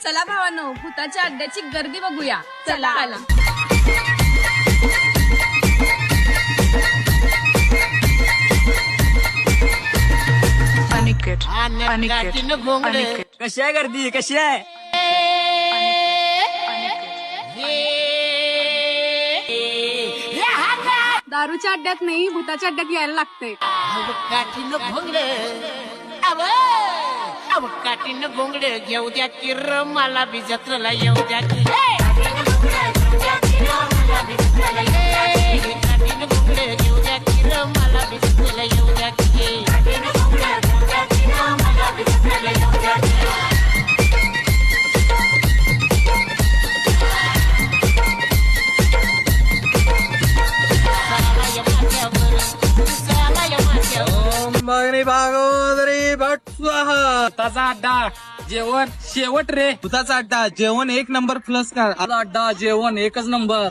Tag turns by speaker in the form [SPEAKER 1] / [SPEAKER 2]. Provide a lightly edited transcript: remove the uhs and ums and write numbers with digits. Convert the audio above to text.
[SPEAKER 1] चला भावानो, भूताच्या अड्ड्याची गर्दी बघूया. चला.
[SPEAKER 2] अनिकेत
[SPEAKER 3] कशी आहे गर्दी, कशी आहे?
[SPEAKER 1] दारूच्या अड्ड्यात नाही, भूताच्या अड्ड्यात यायला लागतंय.
[SPEAKER 4] काठीनं घोंगड घेऊ द्या की र मला बी जत्रेला येऊ द्या की काठीनं घोंगड घेऊ द्या की र मला बी जत्रेला येऊ द्या की
[SPEAKER 3] भागोदरी भट स्वाहा. भूताचा अड्डा जेवण शेवट रे. भूताचा अड्डा जेवण 1 नंबर प्लस का. अड्डा जेवण 1च नंबर.